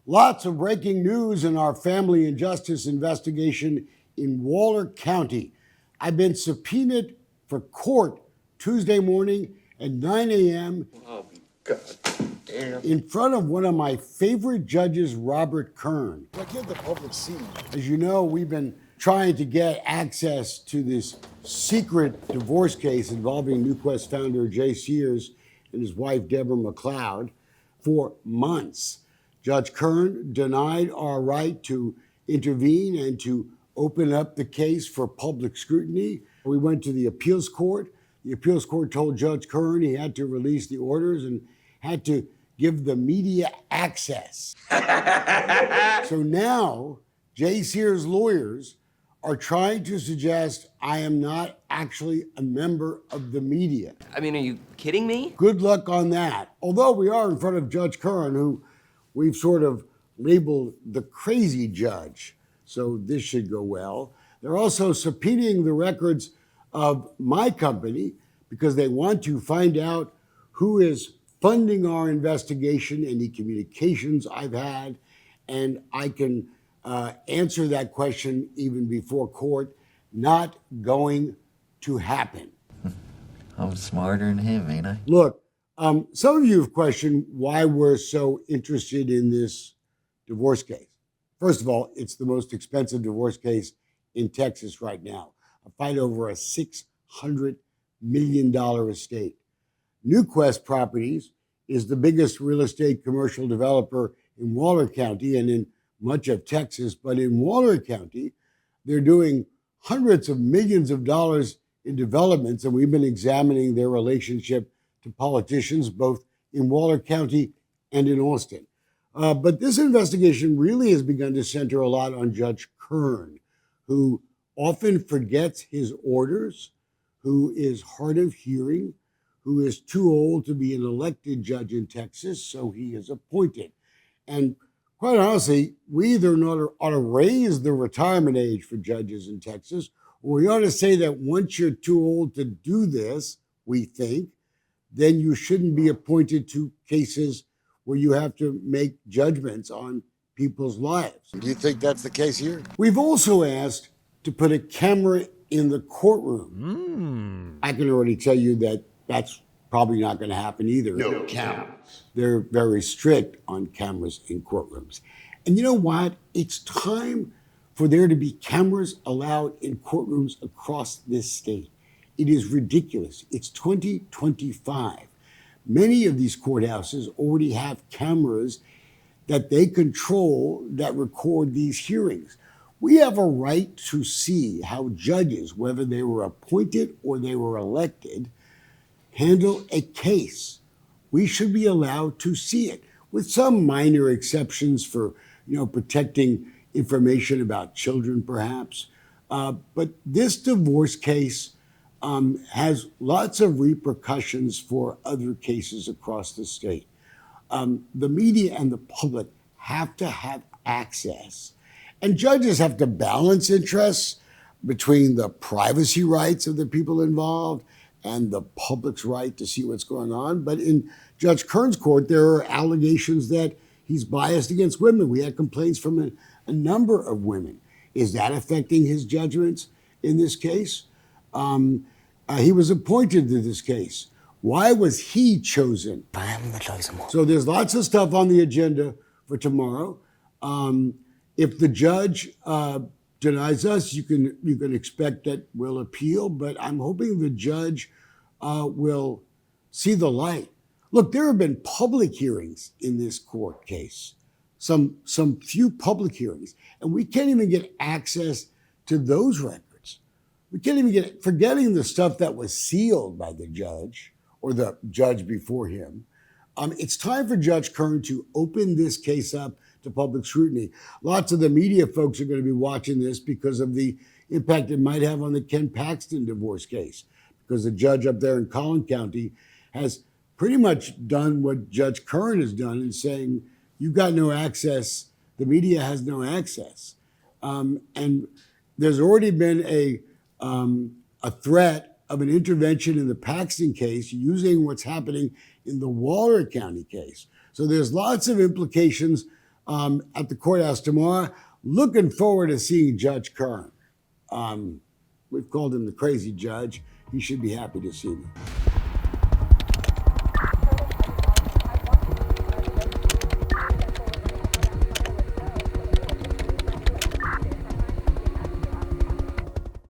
Lots of breaking news in our family injustice investigation in Waller County. I've been subpoenaed for court Tuesday morning at 9 a.m. Oh, God damn. in front of one of my favorite judges, Robert Kern. I give the public see. As you know, we've been trying to get access to this secret divorce case involving NewQuest founder Jay Sears and his wife, Deborah McLeod, for months. Judge Kern denied our right to intervene and to open up the case for public scrutiny. We went to the appeals court. The appeals court told Judge Kern he had to release the orders and had to give the media access. So now, Jay Sears' lawyers are trying to suggest I am not actually a member of the media. I mean, are you kidding me? Good luck on that. Although we are in front of Judge Kern, who we've sort of labeled the crazy judge, so this should go well. They're also subpoenaing the records of my company because they want to find out who is funding our investigation, any communications I've had, and I can answer that question even before court. Not going to happen. I'm smarter than him, ain't I? Look, some of you have questioned why we're so interested in this divorce case. First of all, it's the most expensive divorce case in Texas right now, a fight over a $600 million estate. NewQuest Properties is the biggest real estate commercial developer in Waller County and in much of Texas, but in Waller County, they're doing hundreds of millions of dollars in developments, and we've been examining their relationship to politicians both in Waller County and in Austin. But this investigation really has begun to center a lot on Judge Kern, who often forgets his orders, who is hard of hearing, who is too old to be an elected judge in Texas, so he is appointed. And quite honestly, we either ought to raise the retirement age for judges in Texas, or we ought to say that once you're too old to do this, we think, then you shouldn't be appointed to cases where you have to make judgments on people's lives. Do you think that's the case here? We've also asked to put a camera in the courtroom. I can already tell you that that's probably not going to happen either. No cameras. They're very strict on cameras in courtrooms. And you know what? It's time for there to be cameras allowed in courtrooms across this state. It is ridiculous. It's 2025. Many of these courthouses already have cameras that they control that record these hearings. We have a right to see how judges, whether they were appointed or they were elected, handle a case. We should be allowed to see it, with some minor exceptions for, protecting information about children, perhaps. But this divorce case has lots of repercussions for other cases across the state. The media and the public have to have access. And judges have to balance interests between the privacy rights of the people involved and the public's right to see what's going on. But in Judge Kern's court, there are allegations that he's biased against women. We had complaints from a number of women. Is that affecting his judgments in this case? He was appointed to this case. Why was he chosen? I am the chosen one. So there's lots of stuff on the agenda for tomorrow. If the judge denies us, you can expect that we'll appeal, but I'm hoping the judge will see the light. Look, there have been public hearings in this court case, some few public hearings, and we can't even get access to those records. We can't even get, forgetting the stuff that was sealed by the judge or the judge before him. It's time for Judge Kern to open this case up to public scrutiny. Lots of the media folks are going to be watching this because of the impact it might have on the Ken Paxton divorce case, because the judge up there in Collin County has pretty much done what Judge Kern has done in saying, you've got no access, the media has no access. And there's already been a threat of an intervention in the Paxton case using what's happening in the Waller County case. So there's lots of implications at the courthouse tomorrow. Looking forward to seeing Judge Kern. We've called him the crazy judge. He should be happy to see me.